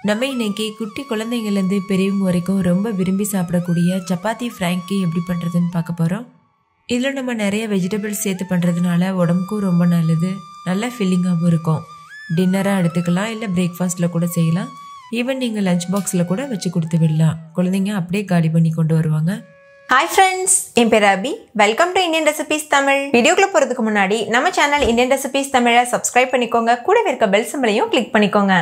நம்ம இன்னைக்கு குட்டி குழந்தைங்கள்லேருந்து பெரியவங்க வரைக்கும் ரொம்ப விரும்பி சாப்பிடக்கூடிய சப்பாத்தி ஃப்ராங்கி எப்படி பண்ணுறதுன்னு பார்க்க போகிறோம். இதில் நம்ம நிறைய வெஜிடபிள்ஸ் சேர்த்து பண்ணுறதுனால உடம்புக்கும் ரொம்ப நல்லது, நல்ல ஃபில்லிங்காகவும் இருக்கும். டின்னராக எடுத்துக்கலாம், இல்லை பிரேக்ஃபாஸ்ட்டில் கூட செய்யலாம். ஈவன் நீங்கள் லஞ்ச் பாக்ஸில் கூட வச்சு கொடுத்து விடலாம். குழந்தைங்க அப்படியே காலி பண்ணி கொண்டு வருவாங்க. ஹாய் ஃப்ரெண்ட்ஸ், என் பேர் Abi. Welcome to Indian recipes Tamil. வீடியோக்குள்ள போகிறதுக்கு முன்னாடி நம்ம சேனல் இந்தியன் ரெசிபீஸ் தமிழை சப்ஸ்கிரைப் பண்ணிக்கோங்க. கூடவே இருக்க பெல் சிம்பலையும் கிளிக் பண்ணிக்கோங்க.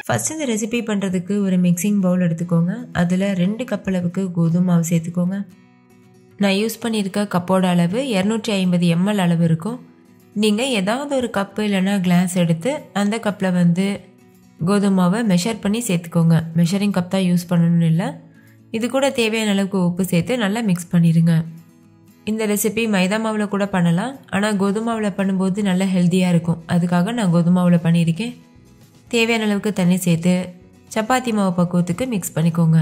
ஃபஸ்ட்டு இந்த ரெசிபி பண்ணுறதுக்கு ஒரு மிக்சிங் பவுல் எடுத்துக்கோங்க. அதில் 2 கப் அளவுக்கு கோதுமை மாவு சேர்த்துக்கோங்க. நான் யூஸ் பண்ணியிருக்க கப்போட அளவு 250 ml அளவு இருக்கும். நீங்கள் ஏதாவது ஒரு கப்பு இல்லைன்னா கிளாஸ் எடுத்து அந்த கப்பில் கோதுமை மாவை மெஷர் பண்ணி சேர்த்துக்கோங்க. மெஷரிங் கப் தான் யூஸ் பண்ணணும்னு இல்லை. இது கூட தேவையான அளவுக்கு உப்பு சேர்த்து நல்லா மிக்ஸ் பண்ணிடுங்க. இந்த ரெசிபி மைதா மாவில் கூட பண்ணலாம், ஆனால் கோதுமை மாவில் பண்ணும்போது நல்லா ஹெல்த்தியாக இருக்கும். அதுக்காக நான் கோதுமை மாவில் பண்ணியிருக்கேன். தேவையான அளவுக்கு தண்ணி சேர்த்து சப்பாத்தி மாவு பக்குவத்துக்கு மிக்ஸ் பண்ணிக்கோங்க.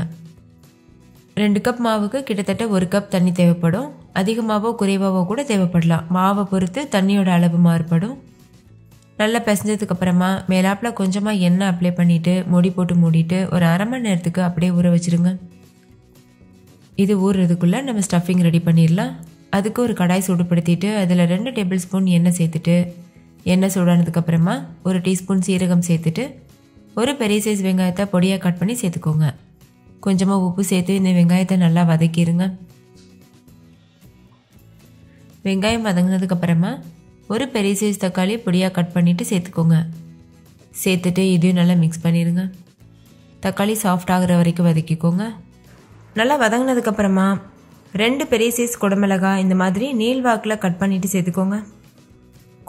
2 கப் மாவுக்கு கிட்டத்தட்ட 1 கப் தண்ணி தேவைப்படும். அதிகமாகவோ குறைவாகவோ கூட தேவைப்படலாம். மாவை பொறுத்து தண்ணியோட அளவு மாறுபடும். நல்லா பிசைஞ்சதுக்கு அப்புறமா மேலாப்பில் கொஞ்சமாக எண்ணெய் அப்ளை பண்ணிவிட்டு மூடி போட்டு மூடிட்டு ஒரு அரை மணி நேரத்துக்கு அப்படியே ஊற வச்சுருங்க. இது ஊறுறதுக்குள்ளே நம்ம ஸ்டஃபிங் ரெடி பண்ணிடலாம். அதுக்கு ஒரு கடாய் சூடுபடுத்திட்டு அதில் 2 டேபிள் ஸ்பூன் எண்ணெய் சேர்த்துட்டு, எண்ணெய் சூடானதுக்கப்புறமா 1 டீஸ்பூன் சீரகம் சேர்த்துட்டு ஒரு பெரிய சைஸ் வெங்காயத்தை பொடியாக கட் பண்ணி சேர்த்துக்கோங்க. கொஞ்சமாக உப்பு சேர்த்து இந்த வெங்காயத்தை நல்லா வதக்கிடுங்க. வெங்காயம் வதங்கினதுக்கப்புறமா ஒரு பெரிய சைஸ் தக்காளி பொடியாக கட் பண்ணிவிட்டு சேர்த்துக்கோங்க. சேர்த்துட்டு இதையும் நல்லா மிக்ஸ் பண்ணிடுங்க. தக்காளி சாஃப்ட் ஆகிற வரைக்கும் வதக்கிக்கோங்க. நல்லா வதங்கினதுக்கப்புறமா 2 பெரிய சைஸ் குடமிளகாய் இந்த மாதிரி நீள்வாக்கில் கட் பண்ணிவிட்டு சேர்த்துக்கோங்க.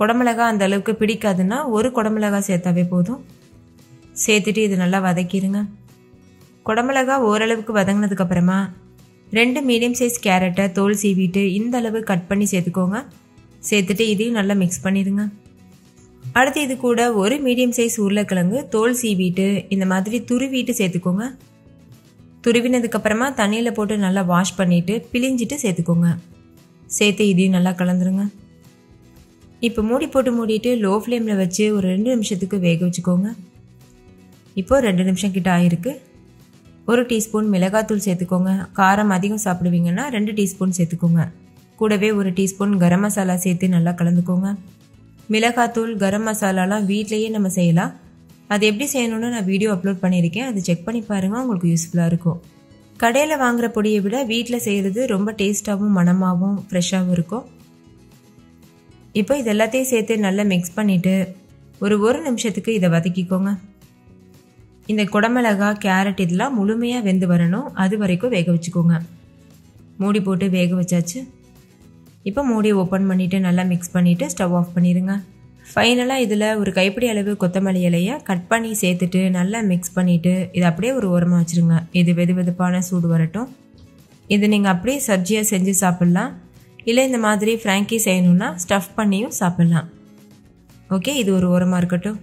குடமிளகா அந்த அளவுக்கு பிடிக்காதுன்னா 1 குடமிளகா சேர்த்தாவே போதும். சேர்த்துட்டு இது நல்லா வதக்கிடுங்க. குடமிளகா ஓரளவுக்கு வதங்கினதுக்கப்புறமா 2 மீடியம் சைஸ் கேரட்டை தோல் சீவிட்டு இந்த அளவு கட் பண்ணி சேர்த்துக்கோங்க. சேர்த்துட்டு இதையும் நல்லா மிக்ஸ் பண்ணிடுங்க. அடுத்து இது கூட 1 மீடியம் சைஸ் உருளைக்கிழங்கு தோல் சீவிட்டு இந்த மாதிரி துருவிட்டு சேர்த்துக்கோங்க. துருவினதுக்கப்புறமா தண்ணியில் போட்டு நல்லா வாஷ் பண்ணிவிட்டு பிழிஞ்சிட்டு சேர்த்துக்கோங்க. சேர்த்து இதையும் நல்லா கலந்துருங்க. இப்போ மூடி போட்டு மூடிட்டு லோ ஃப்ளேமில் வச்சு ஒரு 2 நிமிஷத்துக்கு வேக வச்சுக்கோங்க. இப்போது 2 நிமிஷம் கிட்ட ஆகிருக்கு. 1 டீஸ்பூன் மிளகாத்தூள் சேர்த்துக்கோங்க. காரம் அதிகம் சாப்பிடுவீங்கன்னா 2 டீஸ்பூன் சேர்த்துக்கோங்க. கூடவே 1 டீஸ்பூன் கரம் மசாலா சேர்த்து நல்லா கலந்துக்கோங்க. மிளகாத்தூள் கரம் மசாலாலாம் வீட்லேயே நம்ம செய்யலாம். அது எப்படி செய்யணும்னு நான் வீடியோ அப்லோட் பண்ணியிருக்கேன். அது செக் பண்ணி பாருங்கள், உங்களுக்கு யூஸ்ஃபுல்லாக இருக்கும். கடையில் வாங்குகிற பொடியை விட வீட்டில் செய்கிறது ரொம்ப டேஸ்ட்டாகவும் மணமாகவும் ஃப்ரெஷ்ஷாகவும் இருக்கும். இப்போ இது எல்லாத்தையும் சேர்த்து நல்லா மிக்ஸ் பண்ணிவிட்டு ஒரு நிமிஷத்துக்கு இதை வதக்கிக்கோங்க. இந்த குடமிளகா கேரட் இதெல்லாம் முழுமையாக வெந்து வரணும், அது வரைக்கும் வேக வச்சுக்கோங்க. மூடி போட்டு வேக வச்சாச்சு. இப்போ மூடியை ஓப்பன் பண்ணிவிட்டு நல்லா மிக்ஸ் பண்ணிவிட்டு ஸ்டவ் ஆஃப் பண்ணிடுங்க. ஃபைனலாக இதில் ஒரு கைப்பிடி அளவு கொத்தமல்லி இலையை கட் பண்ணி சேர்த்துட்டு நல்லா மிக்ஸ் பண்ணிவிட்டு இதை அப்படியே ஒரு ஓரமாக வச்சுருங்க. இது வெது வெதுப்பான சூடு வரட்டும். இது நீங்கள் அப்படியே சப்ஜியாக செஞ்சு சாப்பிட்லாம், இல்லை இந்த மாதிரி ஃப்ராங்கி செய்யணுன்னா ஸ்டஃப் பண்ணியும் சாப்பிட்லாம். ஓகே, இது ஒரு ஓரமாக இருக்கட்டும்.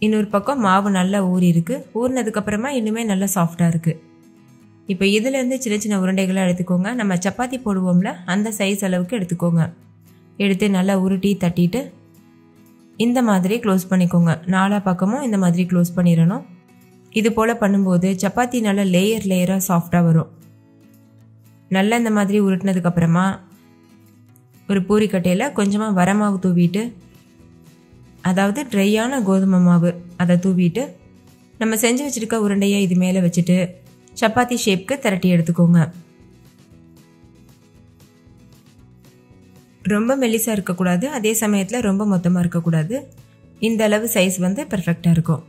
இன்னொரு பக்கம் மாவு நல்லா ஊறி இருக்குது. ஊறினதுக்கப்புறமா இன்னுமே நல்லா சாஃப்டாக இருக்குது. இப்போ இதிலேருந்து சின்ன சின்ன உருண்டைகளாக எடுத்துக்கோங்க. நம்ம சப்பாத்தி போடுவோம்ல, அந்த சைஸ் அளவுக்கு எடுத்துக்கோங்க. எடுத்து நல்லா உருட்டி தட்டிட்டு இந்த மாதிரி க்ளோஸ் பண்ணிக்கோங்க. 4 பக்கமும் இந்த மாதிரி க்ளோஸ் பண்ணிடணும். இது போல் பண்ணும்போது சப்பாத்தி நல்லா லேயராக சாஃப்டாக வரும். நல்லா இந்த மாதிரி உருட்டினதுக்கப்புறமா ஒரு பூரிக்கட்டையில் கொஞ்சமாக வரமாவு தூவிட்டு, அதாவது ட்ரையான கோதுமை மாவு அதை தூவிட்டு நம்ம செஞ்சு வச்சுருக்க உருண்டையை இது மேலே வச்சுட்டு சப்பாத்தி ஷேப்க்கு திரட்டி எடுத்துக்கோங்க. ரொம்ப மெல்லிசாக இருக்கக்கூடாது, அதே சமயத்தில் ரொம்ப மொத்தமாக இருக்கக்கூடாது. இந்த அளவு சைஸ் பெர்ஃபெக்டாக இருக்கும்.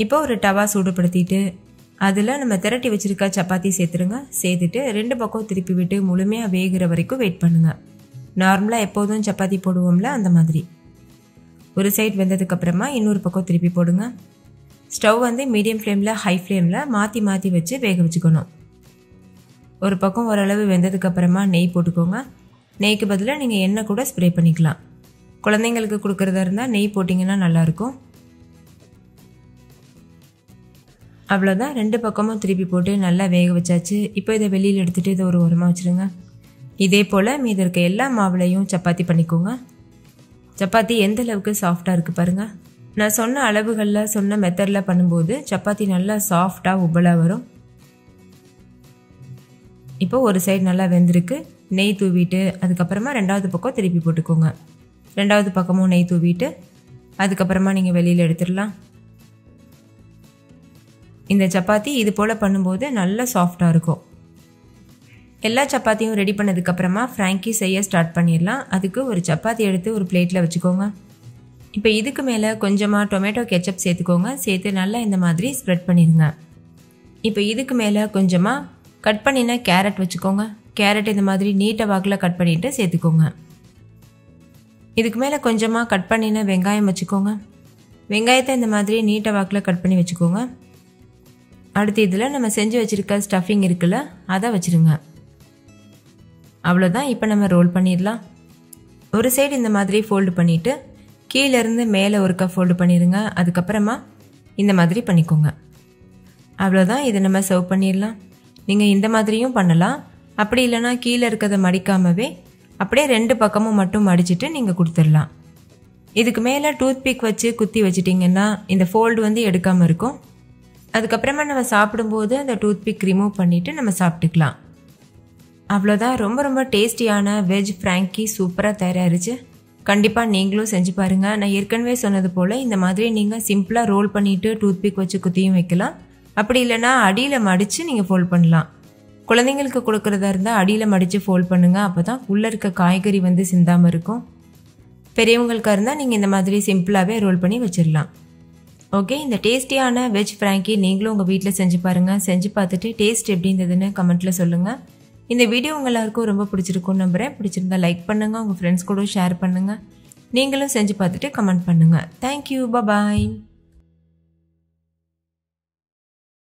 இப்போ ஒரு டவா சூடுபடுத்திட்டு அதில் நம்ம திரட்டி வச்சுருக்க சப்பாத்தி சேர்த்துருங்க. சேர்த்துட்டு 2 பக்கம் திருப்பி விட்டு முழுமையாக வேகிற வரைக்கும் வெயிட் பண்ணுங்கள். நார்மலாக எப்போதும் சப்பாத்தி போடுவோம்ல, அந்த மாதிரி. ஒரு சைட் வெந்ததுக்கப்புறமா இன்னொரு பக்கம் திருப்பி போடுங்க. ஸ்டவ் மீடியம் ஃப்ளேமில் ஹை ஃப்ளேமில் மாற்றி மாற்றி வச்சு வேக வச்சுக்கணும். ஒரு பக்கம் ஓரளவு வெந்ததுக்கப்புறமா நெய் போட்டுக்கோங்க. நெய்க்கு பதிலாக நீங்கள் எண்ணெய் கூட ஸ்ப்ரே பண்ணிக்கலாம். குழந்தைங்களுக்கு கொடுக்குறதா இருந்தால் நெய் போட்டிங்கன்னா நல்லாயிருக்கும். அவ்வளோதான், 2 பக்கமும் திருப்பி போட்டு நல்லா வேக வச்சாச்சு. இப்போ இதை வெளியில் எடுத்துகிட்டு இதை ஒரு ஓரமாக வச்சுருங்க. இதே போல் மீதி இருக்க எல்லா மாவுலையும் சப்பாத்தி பண்ணிக்கோங்க. சப்பாத்தி எந்த அளவுக்கு சாஃப்டாக இருக்குது பாருங்கள். நான் சொன்ன அளவுகளில் சொன்ன மெத்தடில் பண்ணும்போது சப்பாத்தி நல்லா சாஃப்டாக உப்பலாக வரும். இப்போ ஒரு சைடு நல்லா வெந்திருக்கு. நெய் தூவிட்டு அதுக்கப்புறமா ரெண்டாவது பக்கம் திருப்பி போட்டுக்கோங்க. ரெண்டாவது பக்கமும் நெய் தூவிட்டு அதுக்கப்புறமா நீங்கள் வெளியில் எடுத்துடலாம். இந்த சப்பாத்தி இது போல் பண்ணும்போது நல்லா சாஃப்டாக இருக்கும். எல்லா சப்பாத்தியும் ரெடி பண்ணதுக்கப்புறமா ஃப்ராங்கி செய்ய ஸ்டார்ட் பண்ணிடலாம். அதுக்கு ஒரு சப்பாத்தி எடுத்து ஒரு பிளேட்டில் வச்சுக்கோங்க. இப்போ இதுக்கு மேலே கொஞ்சமாக டொமேட்டோ கெச்சப் சேர்த்துக்கோங்க. சேர்த்து நல்லா இந்த மாதிரி ஸ்ப்ரெட் பண்ணிடுங்க. இப்போ இதுக்கு மேலே கொஞ்சமாக கட் பண்ணின கேரட் வச்சுக்கோங்க. கேரட் இந்த மாதிரி நீட்டை வாக்கில் கட் பண்ணிவிட்டு சேர்த்துக்கோங்க. இதுக்கு மேலே கொஞ்சமாக கட் பண்ணின வெங்காயம் வச்சுக்கோங்க. வெங்காயத்தை இந்த மாதிரி நீட்டை வாக்கில் கட் பண்ணி வச்சுக்கோங்க. அடுத்து இதில் நம்ம செஞ்சு வச்சுருக்க ஸ்டஃபிங் இருக்குல்ல, அதை வச்சுருங்க. அவ்வளோதான். இப்போ நம்ம ரோல் பண்ணிடலாம். ஒரு சைடு இந்த மாதிரி ஃபோல்டு பண்ணிவிட்டு கீழேருந்து மேலே ஒருக்கா ஃபோல்டு பண்ணிடுங்க. அதுக்கப்புறமா இந்த மாதிரி பண்ணிக்கோங்க. அவ்வளோதான். இதை நம்ம சர்வ் பண்ணிடலாம். நீங்கள் இந்த மாதிரியும் பண்ணலாம். அப்படி இல்லைனா கீழே இருக்கிறத மடிக்காமவே அப்படியே 2 பக்கமும் மட்டும் மடிச்சுட்டு நீங்கள் கொடுத்துடலாம். இதுக்கு மேலே டூத் பிக் வச்சு குத்தி வச்சிட்டிங்கன்னா இந்த ஃபோல்டு வந்து எடுக்காமல் இருக்கும். அதுக்கப்புறமா நம்ம சாப்பிடும்போது அந்த டூத் பிக் ரிமூவ் பண்ணிவிட்டு நம்ம சாப்பிட்டுக்கலாம். அவ்வளோதான். ரொம்ப ரொம்ப டேஸ்டியான வெஜ் ஃப்ராங்கி சூப்பராக தயாரிச்சு. கண்டிப்பாக நீங்களும் செஞ்சு பாருங்கள். நான் ஏற்கனவே சொன்னது போல் இந்த மாதிரி நீங்கள் சிம்பிளாக ரோல் பண்ணிவிட்டு டூத் பிக் வச்சு குத்தியும் வைக்கலாம். அப்படி இல்லைனா அடியில் மடித்து நீங்கள் ஃபோல்ட் பண்ணலாம். குழந்தைங்களுக்கு கொடுக்குறதா இருந்தால் அடியில் மடித்து ஃபோல்ட் பண்ணுங்கள். அப்போ தான் உள்ளே இருக்க காய்கறி வந்து சிந்தாமல் இருக்கும். பெரியவங்களுக்காக இருந்தால் நீங்கள் இந்த மாதிரி சிம்பிளாகவே ரோல் பண்ணி வச்சிடலாம். ஓகே, இந்த டேஸ்டியான வெஜ் ஃப்ராங்கி நீங்களும் உங்கள் வீட்டில் செஞ்சு பாருங்கள். செஞ்சு பார்த்துட்டு டேஸ்ட் எப்படி இருந்ததுன்னு கமெண்ட்டில் சொல்லுங்கள். இந்த வீடியோ உங்கள் எல்லாருக்கும் ரொம்ப பிடிச்சிருக்கும்னு நம்புகிறேன். பிடிச்சிருந்தா லைக் பண்ணுங்கள், உங்கள் ஃப்ரெண்ட்ஸ் கூட ஷேர் பண்ணுங்கள். நீங்களும் செஞ்சு பார்த்துட்டு கமெண்ட் பண்ணுங்கள். தேங்க்யூ, பாய்.